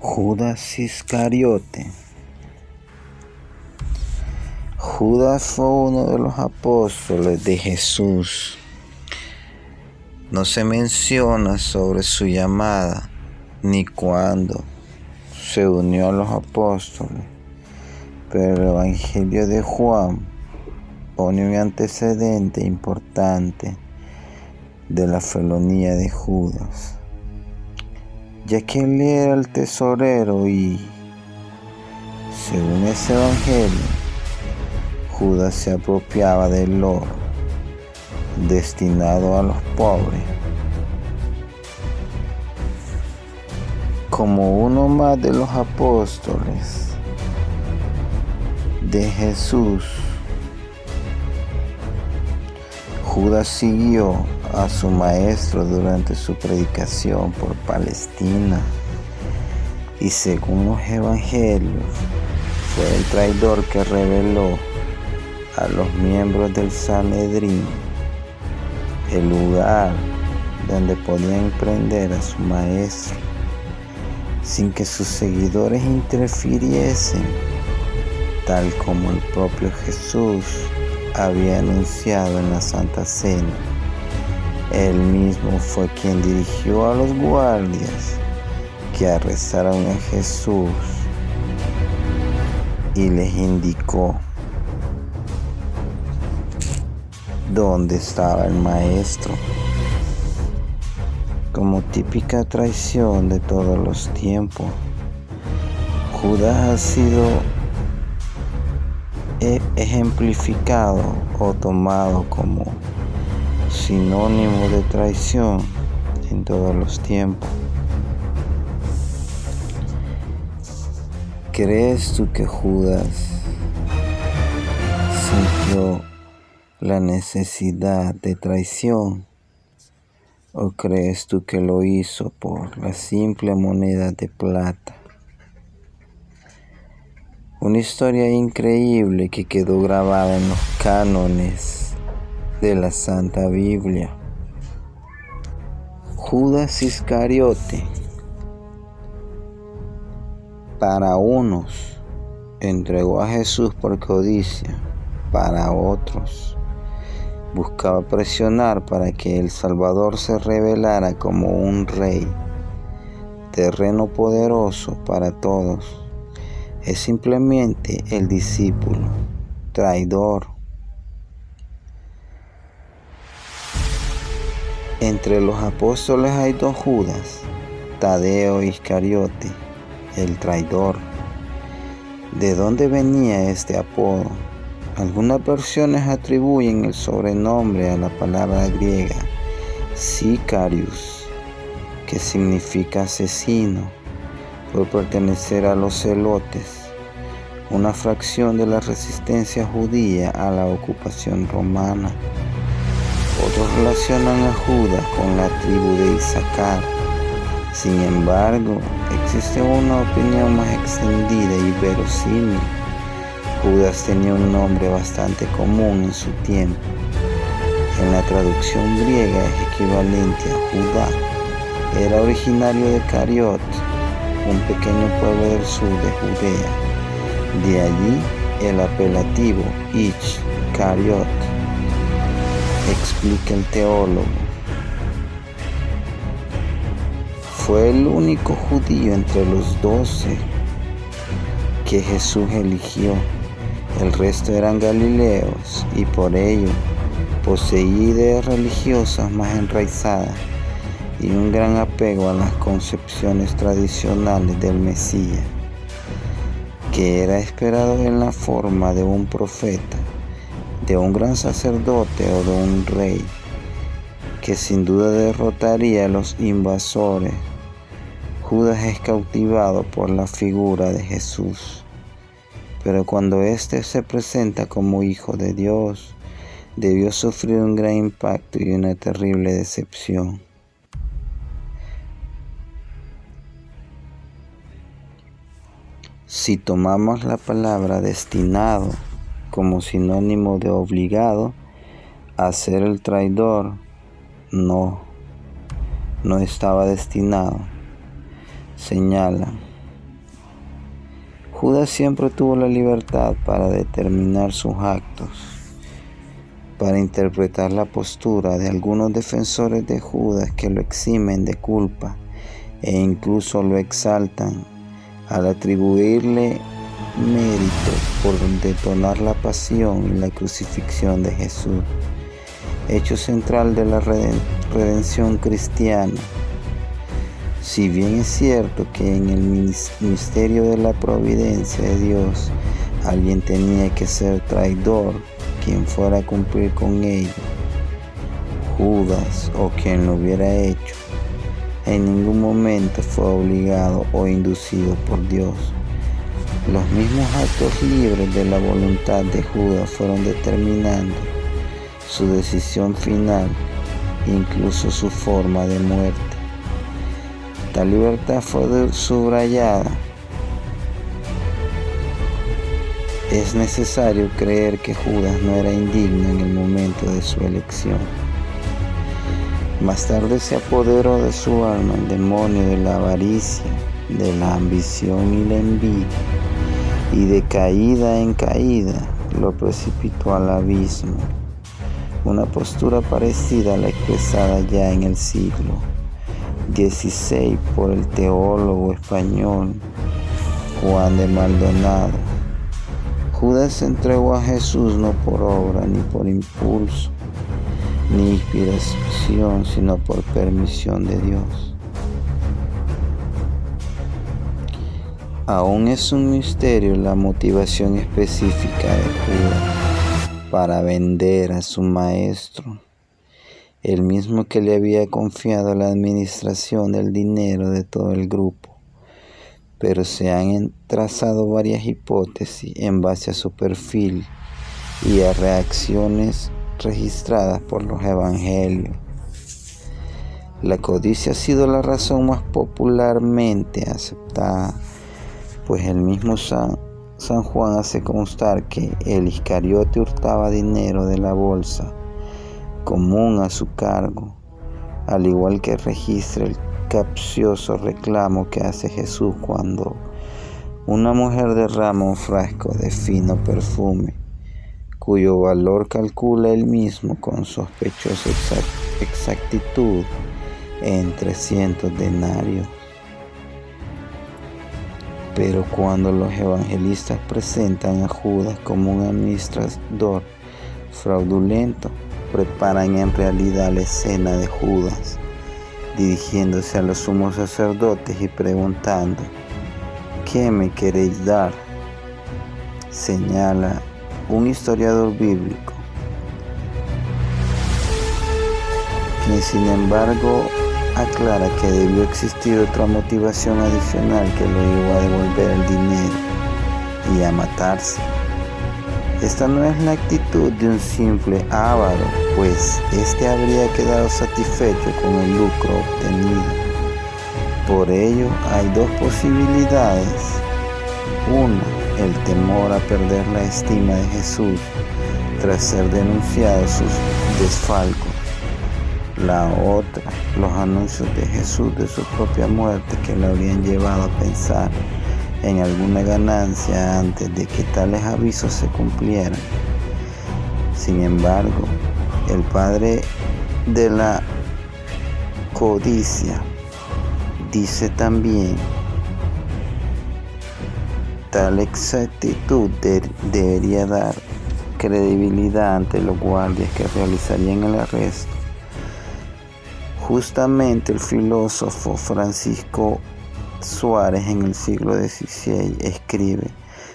Judas Iscariote. Judas fue uno de los apóstoles de Jesús. No se menciona sobre su llamada ni cuándo se unió a los apóstoles, pero el Evangelio de Juan pone un antecedente importante de la felonía de Judas, ya que él era el tesorero y, según ese evangelio, Judas se apropiaba del oro destinado a los pobres. Como uno más de los apóstoles de Jesús, Judas siguió a su maestro durante su predicación por Palestina y, según los evangelios, fue el traidor que reveló a los miembros del Sanedrín el lugar donde podían prender a su maestro sin que sus seguidores interfiriesen, tal como el propio Jesús había anunciado en la Santa Cena. Él mismo fue quien dirigió a los guardias que arrestaron a Jesús y les indicó dónde estaba el maestro. Como típica traición de todos los tiempos, Judas ha sido ejemplificado o tomado como sinónimo de traición en todos los tiempos. ¿Crees tú que Judas sintió la necesidad de traición? ¿O crees tú que lo hizo por la simple moneda de plata? Una historia increíble que quedó grabada en los cánones de la Santa Biblia. Judas Iscariote, para unos, entregó a Jesús por codicia, para otros, buscaba presionar para que el Salvador se revelara como un rey, terreno poderoso para todos. Es simplemente el discípulo, traidor. Entre los apóstoles hay dos Judas, Tadeo Iscariote, el traidor. ¿De dónde venía este apodo? Algunas versiones atribuyen el sobrenombre a la palabra griega Sicarius, que significa asesino, por pertenecer a los celotes, una fracción de la resistencia judía a la ocupación romana. Otros relacionan a Judas con la tribu de Isaacar. Sin embargo, existe una opinión más extendida y verosímil. Judas tenía un nombre bastante común en su tiempo. En la traducción griega es equivalente a Judá. Era originario de Cariot, un pequeño pueblo del sur de Judea. De allí el apelativo Ischariot, explica el teólogo. Fue el único judío entre los 12 que Jesús eligió. El resto eran galileos y por ello poseía ideas religiosas más enraizadas y un gran apego a las concepciones tradicionales del Mesías, que era esperado en la forma de un profeta, de un gran sacerdote o de un rey, que sin duda derrotaría a los invasores. Judas es cautivado por la figura de Jesús, pero cuando éste se presenta como Hijo de Dios, debió sufrir un gran impacto y una terrible decepción. Si tomamos la palabra destinado como sinónimo de obligado a ser el traidor, no estaba destinado. Señala Judas siempre tuvo la libertad para determinar sus actos, para interpretar la postura de algunos defensores de Judas que lo eximen de culpa e incluso lo exaltan al atribuirle mérito por detonar la pasión y la crucifixión de Jesús, hecho central de la redención cristiana. Si bien es cierto que en el misterio de la providencia de Dios alguien tenía que ser traidor, quien fuera a cumplir con ello, Judas o quien lo hubiera hecho, en ningún momento fue obligado o inducido por Dios. Los mismos actos libres de la voluntad de Judas fueron determinando su decisión final, incluso su forma de muerte. Tal libertad fue subrayada. Es necesario creer que Judas no era indigno en el momento de su elección. Más tarde se apoderó de su alma el demonio de la avaricia, de la ambición y la envidia, y de caída en caída lo precipitó al abismo. Una postura parecida a la expresada ya en el siglo XVI por el teólogo español Juan de Maldonado. Judas se entregó a Jesús no por obra, ni por impulso, ni inspiración, sino por permisión de Dios. Aún es un misterio la motivación específica de Judas para vender a su maestro, el mismo que le había confiado la administración del dinero de todo el grupo. Pero se han trazado varias hipótesis en base a su perfil y a reacciones registradas por los evangelios. La codicia ha sido la razón más popularmente aceptada, pues el mismo San Juan hace constar que el Iscariote hurtaba dinero de la bolsa común a su cargo, al igual que registra el capcioso reclamo que hace Jesús cuando una mujer derrama un frasco de fino perfume, cuyo valor calcula él mismo con sospechosa exactitud en 300 denarios. Pero cuando los evangelistas presentan a Judas como un administrador fraudulento, preparan en realidad la escena de Judas, dirigiéndose a los sumos sacerdotes y preguntando: ¿qué me queréis dar?, señala un historiador bíblico, quien sin embargo aclara que debió existir otra motivación adicional que lo llevó a devolver el dinero y a matarse. Esta no es la actitud de un simple avaro, pues éste habría quedado satisfecho con el lucro obtenido. Por ello, hay dos posibilidades. Una, el temor a perder la estima de Jesús tras ser denunciados sus desfalcos. La otra, los anuncios de Jesús de su propia muerte que lo habrían llevado a pensar en alguna ganancia antes de que tales avisos se cumplieran. Sin embargo, el padre de la codicia dice también: tal exactitud debería dar credibilidad ante los guardias que realizarían el arresto. Justamente el filósofo Francisco Suárez en el siglo XVI escribe: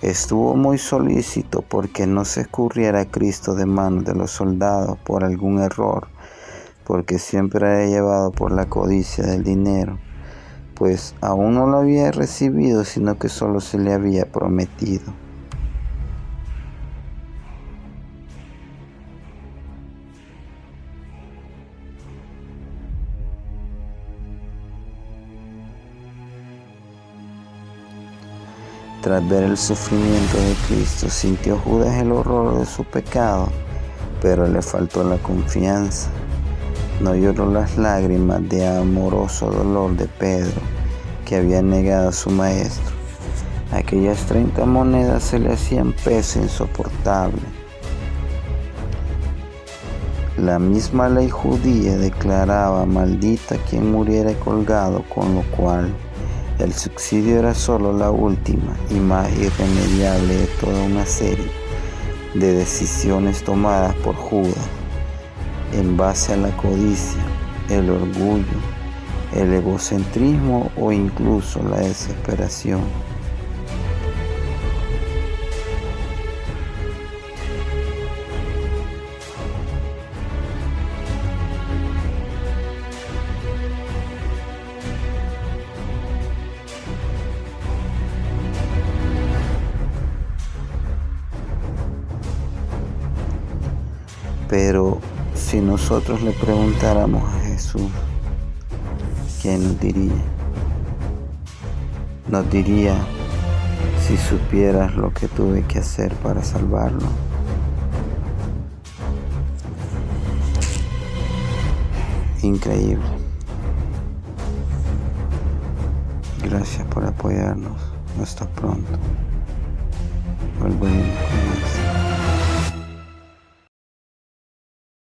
estuvo muy solícito porque no se escurriera a Cristo de manos de los soldados por algún error, porque siempre era llevado por la codicia del dinero, pues aún no lo había recibido, sino que solo se le había prometido. Tras ver el sufrimiento de Cristo, sintió Judas el horror de su pecado, pero le faltó la confianza. No lloró las lágrimas de amoroso dolor de Pedro, que había negado a su maestro. Aquellas 30 monedas se le hacían peso insoportable. La misma ley judía declaraba maldita quien muriera colgado, con lo cual el suicidio era solo la última y más irremediable de toda una serie de decisiones tomadas por Judas en base a la codicia, el orgullo, el egocentrismo o incluso la desesperación. Pero si nosotros le preguntáramos a Jesús, ¿qué nos diría? Nos diría: si supieras lo que tuve que hacer para salvarlo. Increíble. Gracias por apoyarnos. Hasta pronto. Volveremos con más.